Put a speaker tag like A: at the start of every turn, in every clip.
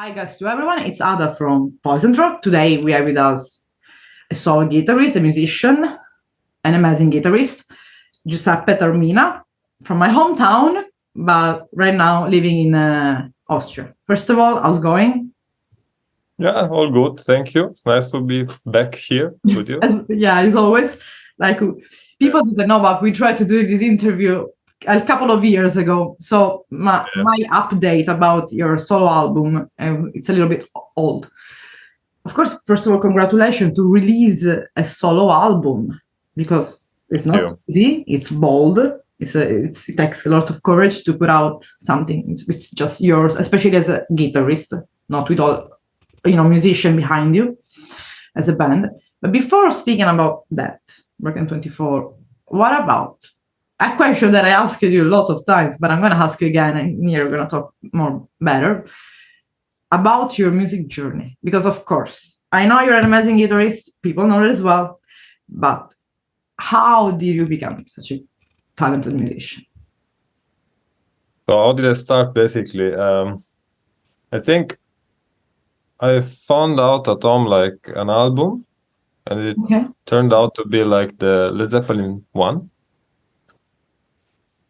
A: Hi guys to everyone, it's Ada from Poison Throat. Today we have with us a solo guitarist, a musician, an amazing guitarist, Giuseppe Taormina from my hometown, but right now living in Austria. First of all, how's it going?
B: Yeah, all good. Thank you. Nice to be back here with you.
A: Yeah, it's always like people doesn't know, but we tried to do this interview a couple of years ago. So my update about your solo album, it's a little bit old. Of course, first of all, congratulations to release a solo album because it's not easy. It's bold. It takes a lot of courage to put out something. It's just yours, especially as a guitarist, not with all musician behind you as a band. But before speaking about that, Broken 24, what about a question that I asked you a lot of times, but I'm going to ask you again, and you're going to talk more better about your music journey? Because of course, I know you're an amazing guitarist, people know it as well, but how did you become such a talented musician?
B: So how did I start, basically? I think I found out at home like an album, and it turned out to be like the Led Zeppelin one.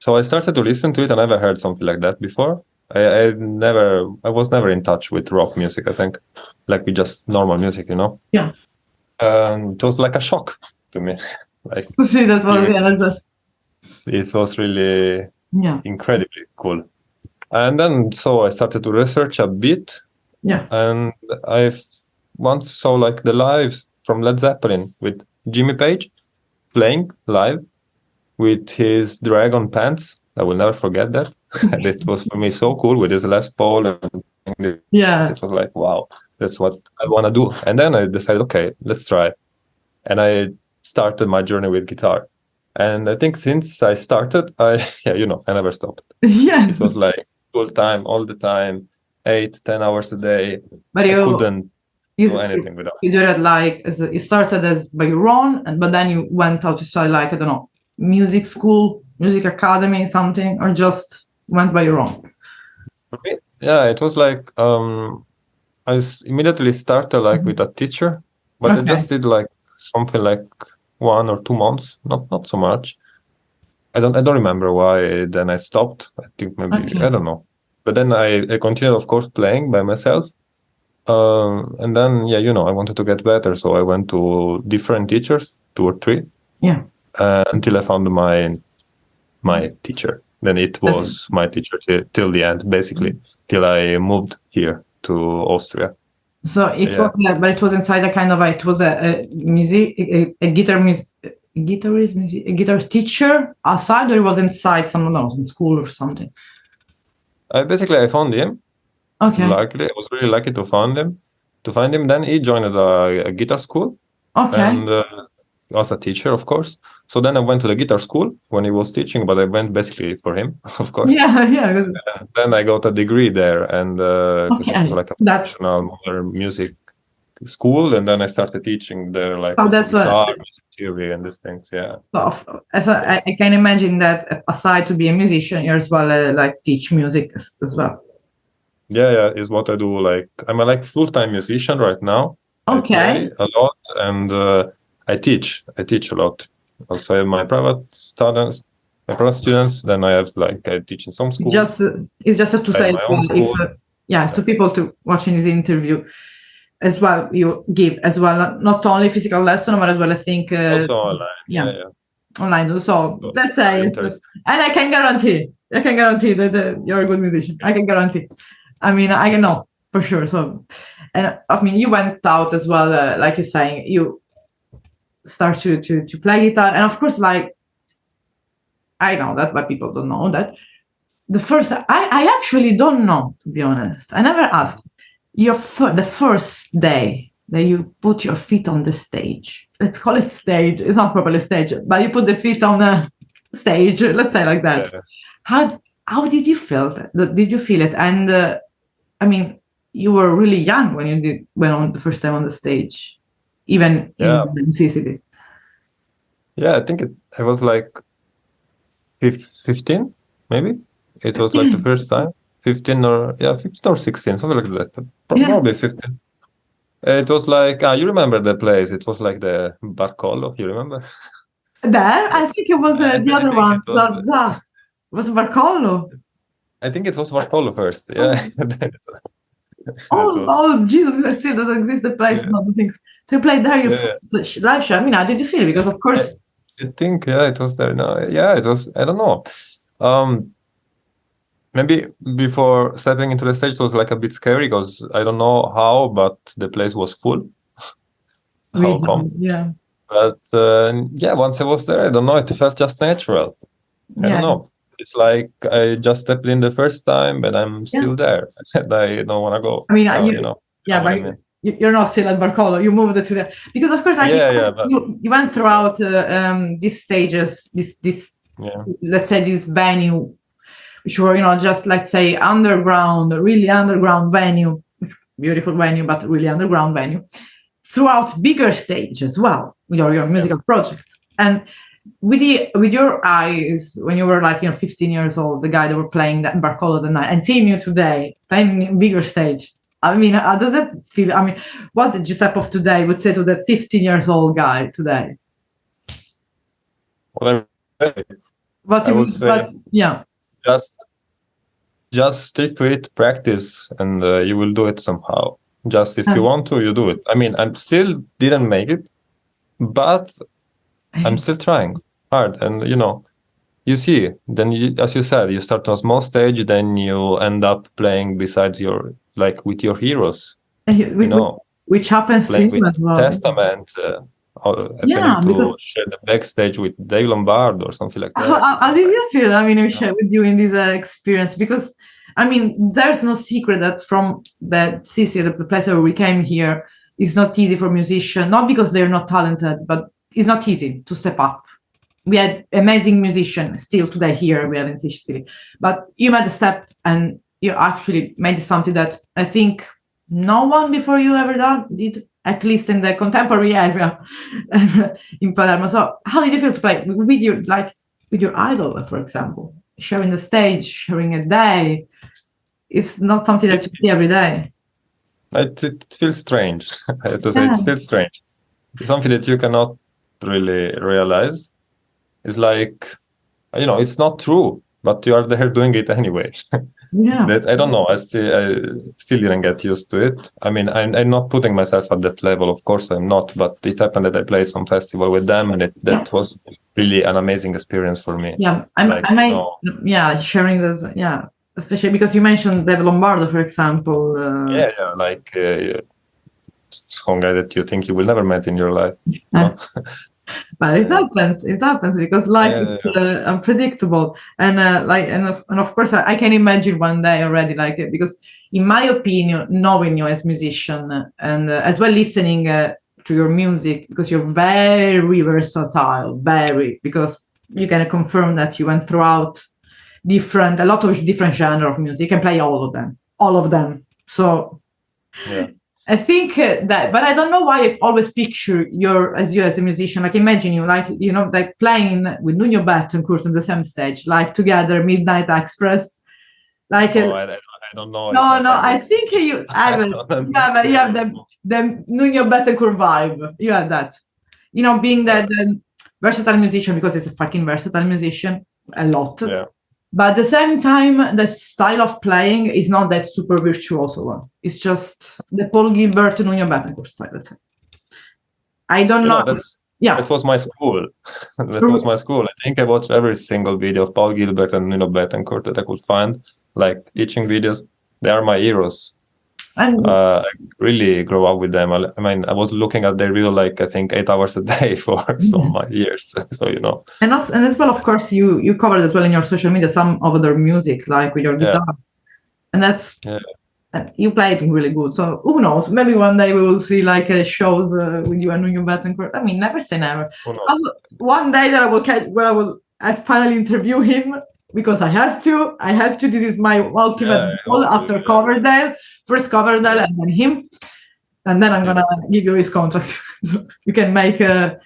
B: So I started to listen to it. I never heard something like that before. I was never in touch with rock music, I think, like with just normal music,
A: Yeah.
B: It was like a shock to me. Like,
A: see, that was
B: it was really incredibly cool. And then so I started to research a bit.
A: Yeah.
B: And I once saw like the lives from Led Zeppelin with Jimmy Page playing live with his Dragon pants. I will never forget that. And it was for me so cool with his Les Paul. And it was like, wow, that's what I want to do. And then I decided, okay, let's try. And I started my journey with guitar. And I think since I started, I never stopped.
A: Yes.
B: It was like full time, all the time, 8-10 hours a day.
A: But
B: I couldn't do anything without it.
A: You did it like, you started as by your own, but then you went out to study like, I don't know, music school, music academy, something, or just went by your own?
B: Yeah, it was like I immediately started like with a teacher, but I just did like something like 1 or 2 months, not so much. I don't remember why then I stopped. I think maybe I don't know. But then I continued, of course, playing by myself. And then I wanted to get better, so I went to different teachers, 2 or 3.
A: Yeah.
B: Until I found my teacher. Then it was my teacher till the end, basically, till I moved here to Austria.
A: So it was, but it was inside a kind of it was a guitar teacher outside, or it was inside some school or something?
B: Basically, I found him.
A: Okay.
B: Luckily, I was really lucky to find him. Then he joined a guitar school.
A: Okay.
B: And as a teacher, of course. So then I went to the guitar school when he was teaching, but I went basically for him, of course.
A: Yeah.
B: Then I got a degree there, and because it was like a professional modern music school, and then I started teaching there, like guitar, music theory, and these things. Yeah.
A: So I can imagine that aside to be a musician, you as well like teach music as well.
B: Yeah, is what I do. Like I'm a full-time musician right now.
A: Okay.
B: I play a lot, and I teach a lot. Also, I have my private students. Then I have I teach in some schools.
A: It's just to say, to people to watching this interview as well. You give as well, not only physical lesson, but as well, I think
B: also online. Yeah.
A: Online. So let's say, and I can guarantee that you're a good musician. I can guarantee. I mean, I can know for sure. So, and I mean, you went out as well, like you're saying, you start to play guitar, and of course, like I know that, but people don't know that. The first, I actually don't know, to be honest. I never asked the first day that you put your feet on the stage. Let's call it stage. It's not properly stage, but you put the feet on the stage. Let's say like that. Yeah. How did you feel that? Did you feel it? And I mean, you were really young when you went on the first time on the stage, even in Sicily.
B: Yeah, I think I was like 15, maybe. It was like the first time, 15 or 16, something like that. Probably 15. It was like, you remember the place? It was like the Barcolo, you remember?
A: There? I think it was the other one. Was Barcolo?
B: I think it was Barcolo first, yeah.
A: Oh, Jesus, it still doesn't exist, the place, not the things. So you played there your first live show. I mean, how did you feel? Because, of course...
B: I think, it was there. No, it was, I don't know. Maybe before stepping into the stage, it was like a bit scary because I don't know how, but the place was full. How come?
A: Yeah.
B: But once I was there, I don't know, it felt just natural. I don't know. It's like I just stepped in the first time, but I'm still there. And I don't want to go.
A: I mean,
B: now,
A: you're not still at Barcolo. You moved to the... Because, of course, you went throughout these stages, let's say, this venue, which were, just, let's say, really underground venue, beautiful venue, but really underground venue, throughout bigger stage as well, with your musical project. And with your eyes, when you were like 15 years old, the guy that were playing that Barcolo the night, and seeing you today playing in bigger stage, I mean, how does it feel? I mean, what did Giuseppe of today would say to the 15 years old guy today?
B: Well,
A: I would say,
B: just stick with practice, and you will do it somehow. Just if you want to, you do it. I mean, I still didn't make it, but I'm still trying hard. And, you see, then as you said, you start on a small stage, then you end up playing besides with your heroes,
A: which happens to you as well.
B: Testament, happening to share the backstage with Dave Lombardo or something like that.
A: How did you feel? I mean, share with you in this experience, because I mean, there's no secret that from the CC, the place where we came here, it's not easy for musicians, not because they're not talented, but it's not easy to step up. We had amazing musicians still today here, we have in Sicily, but you made a step and you actually made something that I think no one before you ever did, at least in the contemporary area in Palermo. So how did you feel to play with your idol, for example? Sharing the stage, sharing a day, it's not something that you see every day.
B: It feels strange. I have to say, it feels strange. It's something that you cannot really realize. It's like, it's not true, but you are there doing it anyway. That I don't know. I still didn't get used to it. I mean, I'm not putting myself at that level. Of course, I'm not. But it happened that I played some festival with them, and that was really an amazing experience for me.
A: Yeah, sharing this. Yeah, especially because you mentioned Dave Lombardo, for example.
B: Some guy that you think you will never meet in your life.
A: But it happens because life is unpredictable, and of course I can imagine one day already, because in my opinion, knowing you as musician and as well listening to your music, because you're very versatile, because you can confirm that you went throughout a lot of different genre of music. You can play all of them. So I think that, but I don't know why I always picture you as a musician. Imagine you, playing with Nuno Bettencourt on the same stage, together, Midnight Express.
B: I don't know.
A: No, I think you have it. You have the Nuno Bettencourt vibe. You have that. Being the versatile musician, because it's a fucking versatile musician, a lot. Yeah. But at the same time, the style of playing is not that super virtuoso one. It's just the Paul Gilbert, Nuno Bettencourt style, let's say. I don't know.
B: That was my school. Was my school. I think I watched every single video of Paul Gilbert and Nuno Bettencourt that I could find, teaching videos. They are my heroes. I really grew up with them. I mean, I was looking at their video I think 8 hours a day for some years. So
A: and as well, of course, you covered as well in your social media some of their music, with your guitar, and that's you play it really good. So who knows? Maybe one day we will see shows with you and Nuno Bettencourt. I mean, never say never. One day that I finally interview him. Because I have to. This is my ultimate goal after Coverdale. First Coverdale and then him. And then I'm going to give you his contract. So you can make the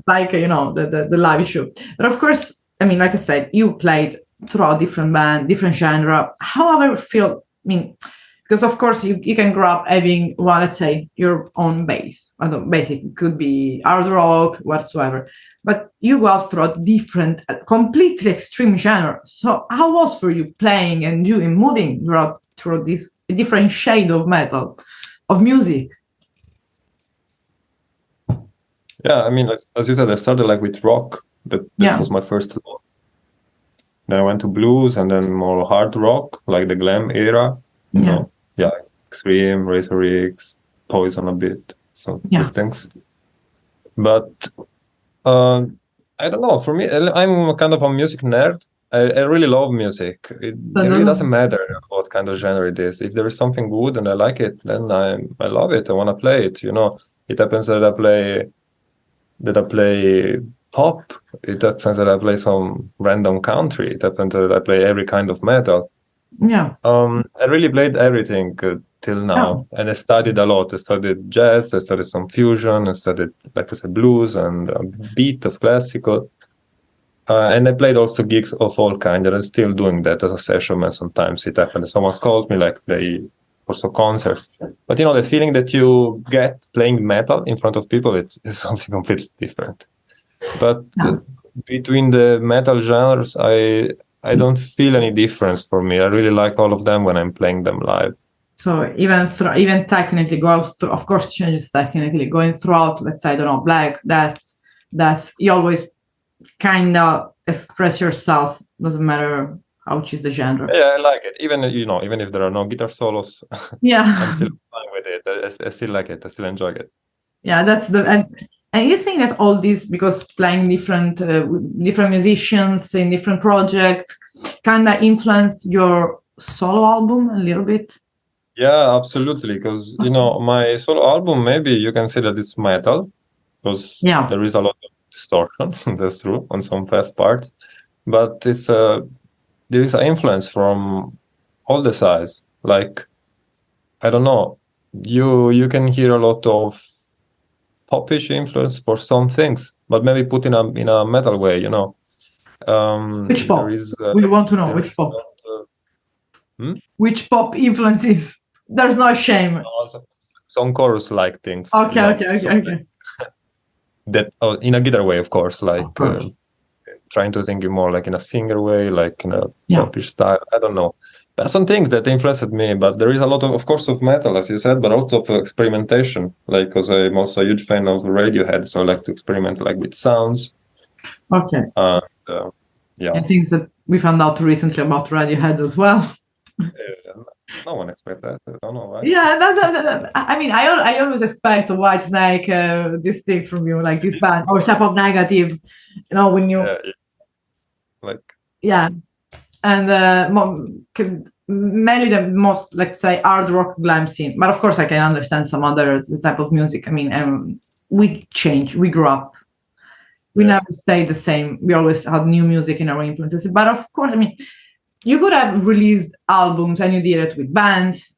A: live show. But of course, I mean, like I said, you played throughout different band, different genre. However, feel, I mean, because of course you can grow up having, well, let's say your own base. I don't, basic could be hard rock, whatsoever. But you go out throughout different, completely extreme genre. So how was for you playing and doing, moving through this different shade of metal, of music?
B: Yeah, I mean, as you said, I started like with rock. That was my first love. Then I went to blues and then more hard rock, like the glam era. You know, Extreme, Razor X, Poison a bit. So these things. But I don't know. For me, I'm kind of a music nerd. I really love music. It really doesn't matter what kind of genre it is. If there is something good and I like it, then I love it. I want to play it. You know, it happens that I play pop. It happens that I play some random country. It happens that I play every kind of metal.
A: Yeah.
B: I really played everything till now, and I studied a lot. I studied jazz, I studied some fusion, I studied, like I said, blues and a bit of classical. And I played also gigs of all kinds, and I'm still doing that as a session man. Sometimes it happens. Someone calls me, like, play also concerts. But you know, the feeling that you get playing metal in front of people, it's something completely different. But between the metal genres, I don't feel any difference for me. I really like all of them when I'm playing them live.
A: So even technically, of course, changes technically going throughout. Let's say, I don't know, black, death. You always kind of express yourself. Doesn't matter how which is the genre.
B: Yeah, I like it. Even if there are no guitar solos, I'm still fine with it. I still like it. I still enjoy it.
A: Yeah, that's and you think that all this, because playing different musicians in different projects, kind of influenced your solo album a little bit?
B: Yeah, absolutely. Because my solo album, maybe you can say that it's metal, because there is a lot of distortion. That's true on some fast parts, but there is an influence from all the sides. Like, I don't know, you can hear a lot of popish influence for some things, but maybe put in a metal way,
A: Which pop? We want to know which pop. Which pop influences? There's no shame.
B: Some chorus-like things.
A: Okay.
B: That in a guitar way, of course, like trying to think more like in a singer way, like in a popish style. I don't know. There are some things that influenced me, but there is a lot of course, of metal, as you said, but also of experimentation. Like, because I'm also a huge fan of Radiohead, so I like to experiment like with sounds.
A: Okay. And things that we found out recently about Radiohead as well.
B: No one expects that. I don't know why.
A: Yeah, I mean, I always expect Whitesnake, this thing from you, like this band, or type of negative, when you. And mainly the most, let's say, hard rock glam scene. But of course, I can understand some other type of music. I mean, we change, we grew up. We never stayed the same. We always had new music in our influences. But of course, I mean, you could have released albums and you did it with bands,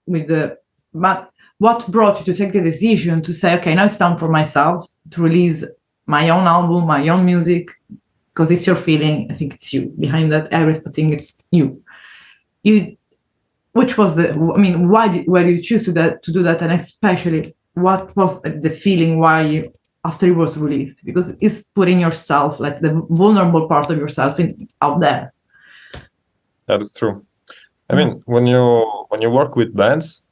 A: but what brought you to take the decision to say, okay, now it's time for myself to release my own album, my own music? Because it's your feeling. I think it's you behind that. Everything is you. Which was why were you choose to do that, and especially what was the feeling why after it was released? Because it's putting yourself, like the vulnerable part of yourself, out there.
B: That is true. I mean, when you work with bands,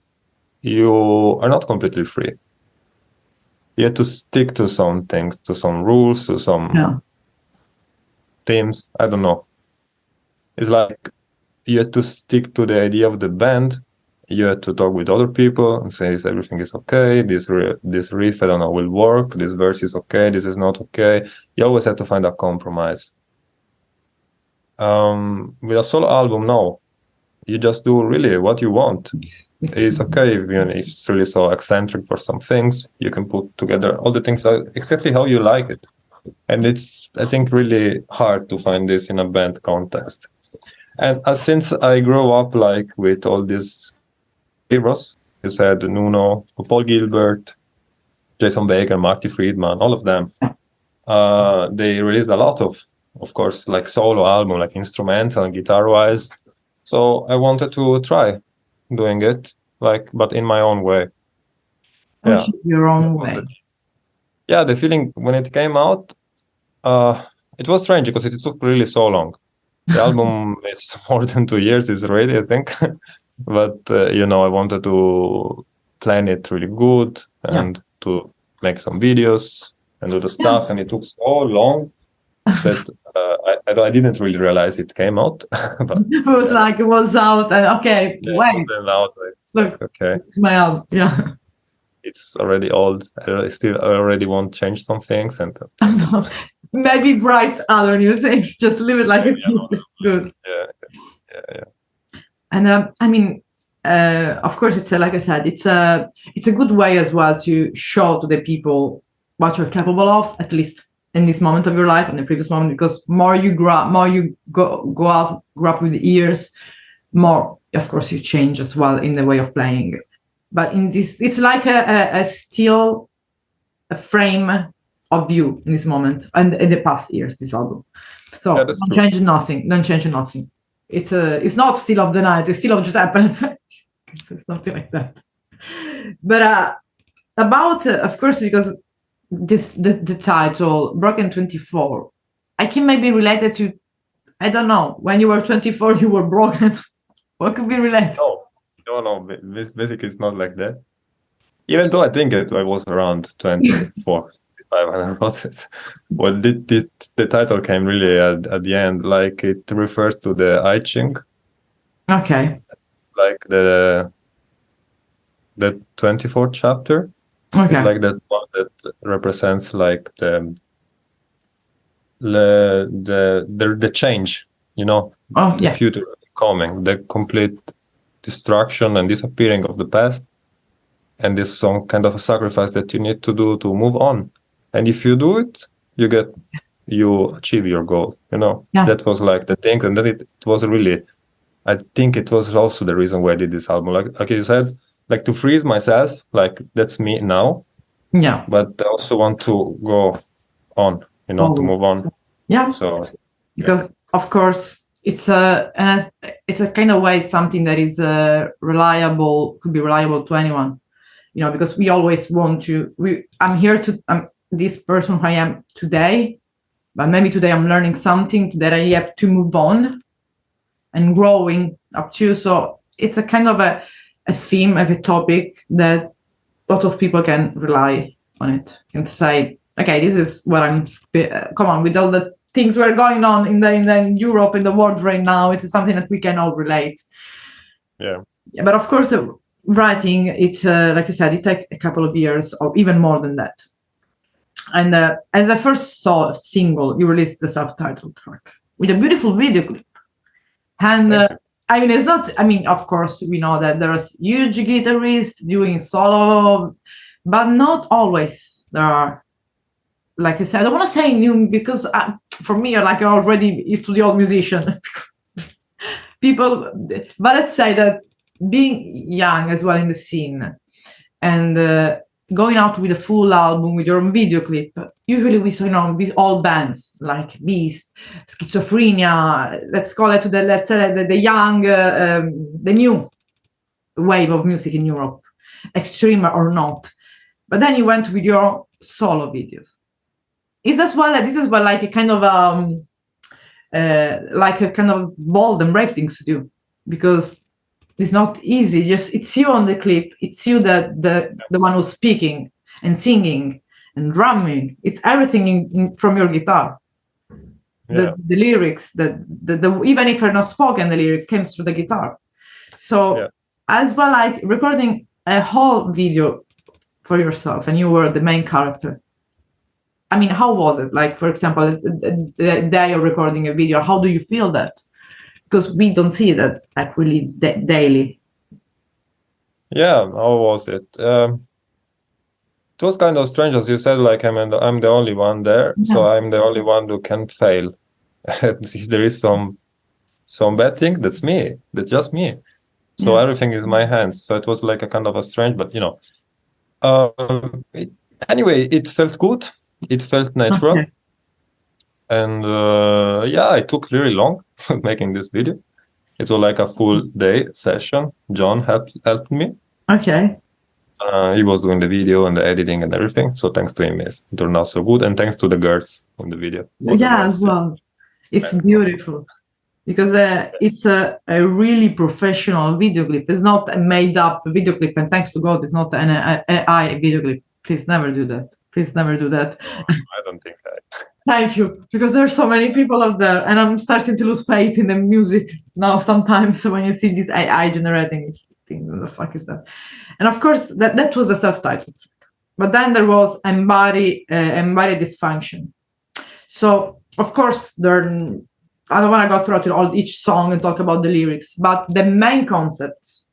B: you are not completely free. You have to stick to some things, to some rules, to some themes. I don't know. It's like you have to stick to the idea of the band. You have to talk with other people and say, everything is okay. This riff, I don't know, will work. This verse is okay. This is not okay. You always have to find a compromise. With a solo album, no. You just do really what you want. It's okay if it's really so eccentric for some things. You can put together all the things exactly how you like it. And it's, I think, really hard to find this in a band context. And since I grew up like with all these heroes, you said Nuno, Paul Gilbert, Jason Baker, Marty Friedman, all of them, they released a lot of of course, like solo album, like instrumental and guitar wise. So I wanted to try doing it, like, but in my own way.
A: Which is your own way.
B: Yeah, the feeling when it came out, it was strange because it took really so long. The album is more than 2 years is ready, I think. But you know, I wanted to plan it really good and to make some videos and do the stuff, and it took so long that I didn't really realize it came out. But
A: it was like it was out, and okay, wait.
B: It was out,
A: Look,
B: okay,
A: my album, yeah.
B: it's already old. I already want to change some things, and
A: maybe write other new things. Just leave it like it is. Good.
B: Yeah.
A: And I mean, of course, it's like I said, it's a good way as well to show to the people what you're capable of, at least in this moment of your life and the previous moment, because more you grow up with the years, more, of course, you change as well in the way of playing. But in this, it's like a still a frame of you in this moment and in the past years, this album. So don't change nothing. It's not Still of the Night, it's Still of Just Happens. It's something like that. But about, of course, because the title, Broken 24, I can maybe relate it to, I don't know, when you were 24, you were broken. What could be related?
B: No, basically it's not like that. Even though I think I was around 24, 25 when I wrote it. Well, the title came really at the end, like it refers to the I Ching.
A: Okay.
B: Like the 24th chapter.
A: Okay.
B: It's like that one that represents like the change, you know, the future coming, the complete destruction and disappearing of the past, and this some kind of a sacrifice that you need to do to move on. And if you do it, you achieve your goal, you know. That was like the thing. And then it was really, I think it was also the reason why I did this album, like you said, like to freeze myself, like that's me now, but I also want to go on, you know, to move on. So
A: because of course it's a kind of way, something that is reliable, could be reliable to anyone, you know, because we always want to, I'm this person who I am today, but maybe today I'm learning something that I have to move on and growing up to. So it's a kind of a theme, like a topic that a lot of people can rely on it and say, okay, this is what I'm, come on, with all the things were going on in Europe, in the world right now, it's something that we can all relate. But of course, writing it, like you said, it takes a couple of years or even more than that. And as I first saw a single, you released the self-titled track with a beautiful video clip. And I mean, it's not, I mean, of course, we know that there's huge guitarists doing solo, but not always. There are, like I said, I don't want to say new, because for me, like already into the old musician. People, but let's say that being young as well in the scene and going out with a full album with your own video clip, usually we saw, you know, with all bands like Beast, Schizophrenia, let's call it the young, the new wave of music in Europe, extreme or not. But then you went with your solo videos. This is well like a kind of bold and brave things to do, because it's not easy. Just it's you on the clip, it's you the one who's speaking and singing and drumming. It's everything from your guitar. The lyrics, the even if they're not spoken, the lyrics came through the guitar. So as well, like recording a whole video for yourself, and you were the main character. I mean, how was it? Like, for example, the day you're recording a video, how do you feel that? Because we don't see that like really daily.
B: Yeah, how was it? It was kind of strange, as you said, like I'm the only one there, so I'm the only one who can fail. If there is some bad thing, that's me. That's just me. So everything is in my hands. So it was like a kind of a strange, but you know, anyway, it felt good. It felt natural. And yeah, it took really long making this video. It was like a full day session. John helped me.
A: Okay.
B: He was doing the video and the editing and everything. So thanks to him, it turned out so good. And thanks to the girls in the video.
A: Yeah, as well. It's beautiful because it's a really professional video clip. It's not a made up video clip. And thanks to God, it's not an AI video clip. Please never do that. Please never do that.
B: I don't think that.
A: Thank you, because there are so many people out there, and I'm starting to lose faith in the music now. Sometimes when you see this AI generating, think, what the fuck is that? And of course, that was the self-titled track. But then there was embody dysfunction. So of course, I don't want to go through each song and talk about the lyrics, but the main concept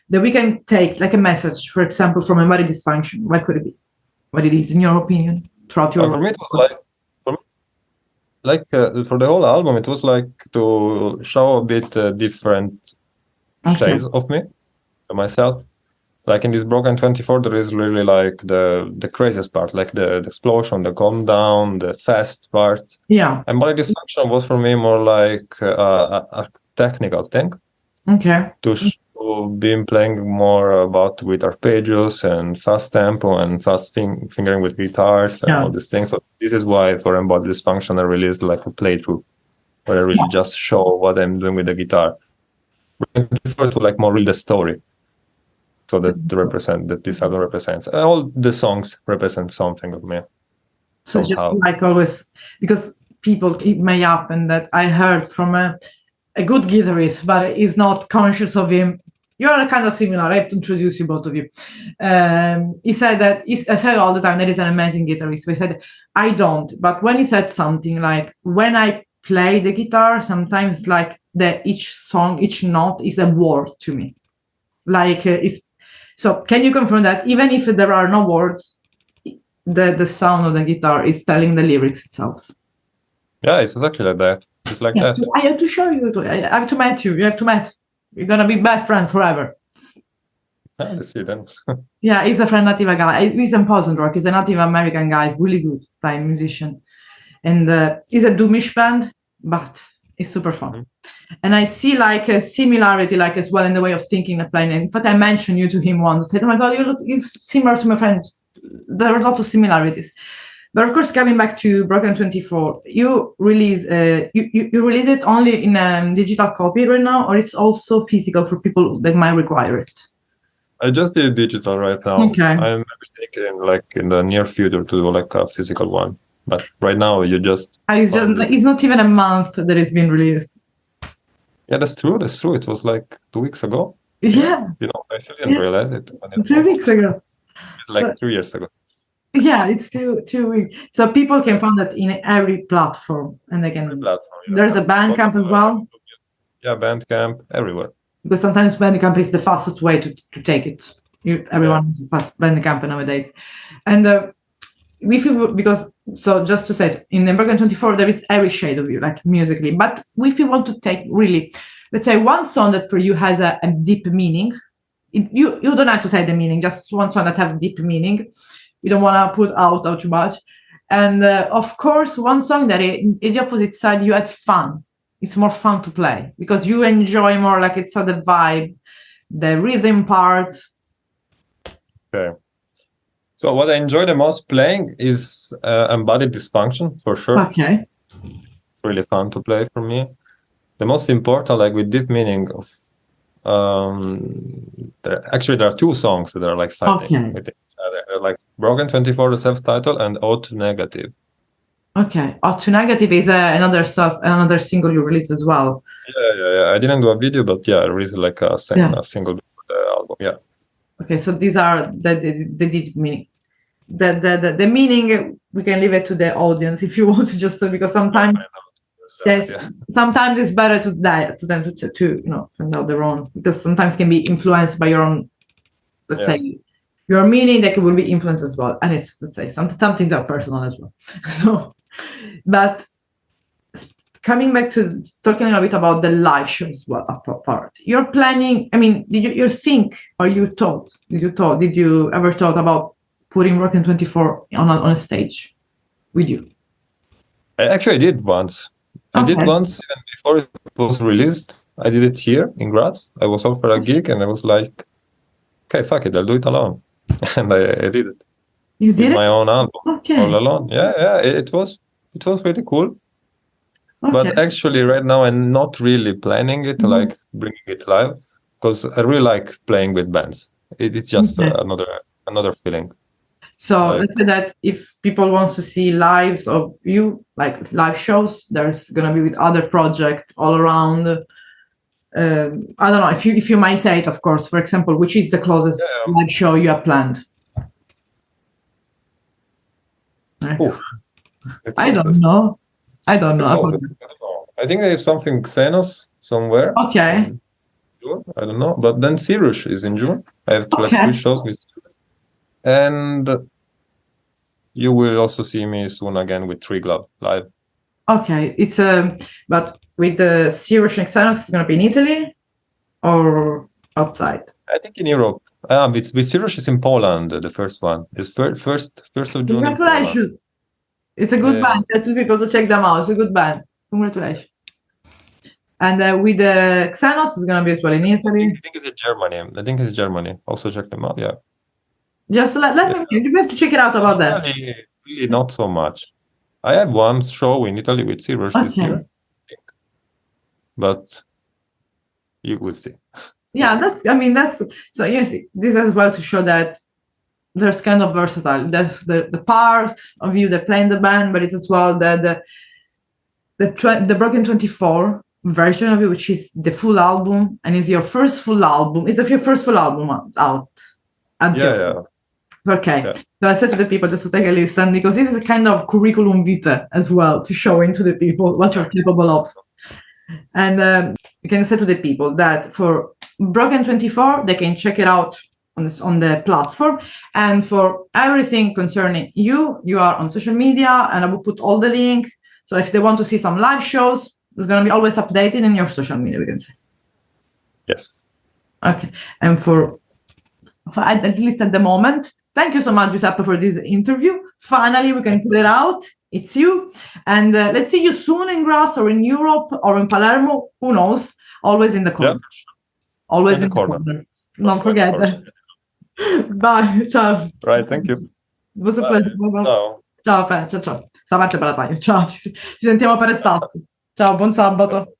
A: that we can take, like a message, for example, from embody dysfunction, what could it be? What it is, in your opinion, throughout your.
B: For me, it was for the whole album, it was like to show a bit different shades of me, myself. Like in this Broken 24, there is really like the craziest part, like the explosion, the calm down, the fast part.
A: Yeah.
B: And Body Dysfunction was for me more like a technical thing.
A: Okay.
B: To be playing more about with arpeggios and fast tempo and fast fingering with guitars and all these things. So this is why for Embodied Dysfunction I released like a playthrough where I really just show what I'm doing with the guitar. I prefer to like more read the story. So that this album represents. All the songs represent something of me.
A: So somehow. Just like always, because it may happen that I heard from a good guitarist, but is not conscious of him. You are kind of similar. I have to introduce you, both of you. He said that, I say all the time that he's an amazing guitarist. But he said, I don't. But when he said something like, when I play the guitar, sometimes like each song, each note is a word to me. Like, so can you confirm that even if there are no words, the sound of the guitar is telling the lyrics itself?
B: Yeah, it's exactly like that. It's like that.
A: I have to show you. I have to meet you. You have to meet. You're gonna be best friend forever.
B: Let's see then.
A: Yeah, he's a French native guy. He's in post-rock. He's a Native American guy, really good playing musician, and he's a doomish band, but it's super fun. Mm-hmm. And I see like a similarity, like as well in the way of thinking and playing. In fact, I mentioned you to him once. I said, "Oh my God, you're similar to my friend." There are a lot of similarities. But of course, coming back to Broken 24, you release you release it only in a digital copy right now, or it's also physical for people that might require it?
B: I just did digital right now.
A: Okay.
B: I'm thinking like in the near future to do like a physical one. But right now you just...
A: It's not even a month that it's been released.
B: Yeah, that's true. That's true. It was like 2 weeks ago.
A: Yeah.
B: You know, I still didn't realize it.
A: 2 weeks ago.
B: It's like 3 years ago.
A: Yeah, it's 2 weeks. So people can find that in every platform, and they can. There's a Bandcamp as well.
B: Yeah, Bandcamp everywhere.
A: Because sometimes Bandcamp is the fastest way to take it. Everyone has fast Bandcamp nowadays, and so just to say, in the Broken 24 there is every shade of you, like musically. But if you want to take really, let's say, one song that for you has a deep meaning, you don't have to say the meaning. Just one song that has deep meaning. You don't want to put out too much. And of course, one song that in the opposite side, you had fun. It's more fun to play because you enjoy more, like it's the vibe, the rhythm part.
B: Okay. So what I enjoy the most playing is Embodied Dysfunction, for sure.
A: Okay.
B: Really fun to play for me. The most important, like with deep meaning of... there are 2 songs that are like fighting with each other. They're like Broken 24, the self-title, and Ode to Negative.
A: Okay. Ode to Negative is another single you released as well.
B: Yeah. I didn't do a video, but yeah, I released like a single for the album. Yeah. Okay,
A: so these are the deep meaning. The meaning, we can leave it to the audience if you want to, just because sometimes sometimes it's better to them to find out their own, because sometimes can be influenced by your own, let's say, your meaning that will be influenced as well, and it's, let's say, something that personal as well. So, but coming back to talking a little bit about the live shows as well, apart, you're planning. I mean, did you think, or did you ever thought about putting Broken 24 on a stage with you?
B: I did once. I did once, and before it was released, I did it here in Graz. I was offered a gig, and I was like, "Okay, fuck it, I'll do it alone," and I did it.
A: You did
B: with
A: it?
B: my own album
A: Okay.
B: all alone. Yeah, it was pretty cool.
A: Okay.
B: But actually, right now, I'm not really planning it, like bringing it live, because I really like playing with bands. It's just another feeling.
A: So let's say that if people want to see lives of you, like live shows, there's gonna be with other projects all around. I don't know if you might say it, of course. For example, which is the closest live show you have planned? I don't know. I don't know.
B: I think there is something Xenos somewhere.
A: Okay.
B: I don't know, but then Tiyris is in June. I have like 2 shows with Tiyris. And you will also see me soon again with Three Glove live.
A: Okay, it's but with the Tiyris and Xenos, it's gonna be in Italy or outside?
B: I think in Europe. With Tiyris is in Poland. The first one is first of June.
A: Congratulations! It's a good band. I tell people to check them out. It's a good band. Congratulations. And with the Xenos, it's gonna be as well in Italy.
B: I think it's in Germany. Also check them out. Yeah.
A: Just let me. You have to check it out about that.
B: Really not so much. I had one show in Italy with Tiyris this year, but you will see.
A: Yeah, that's good. So yes, this as well to show that there's kind of versatile. That's the part of you that play in the band, but it's as well the Broken 24 version of it, which is the full album and is your first full album. It's your first full album out.
B: Yeah.
A: Okay. Yeah. So I said to the people just to take a listen, because this is a kind of curriculum vitae as well to show into the people what you're capable of. And you can say to the people that for Broken 24, they can check it out on the platform. And for everything concerning you are on social media, and I will put all the link. So if they want to see some live shows, it's going to be always updated in your social media, we can say.
B: Yes.
A: Okay. And for at least at the moment, thank you so much, Giuseppe, for this interview. Finally, we can put it out. It's you. And let's see you soon in Graz or in Europe or in Palermo. Who knows? Always in the corner. Yep. Always in the corner. Don't forget that. Bye. Ciao.
B: Right, thank you.
A: It was a pleasure.
B: Ciao.
A: Ciao, ciao. Sta parte per la taglia. Ciao, ci sentiamo per estate. Ciao, buon sabato.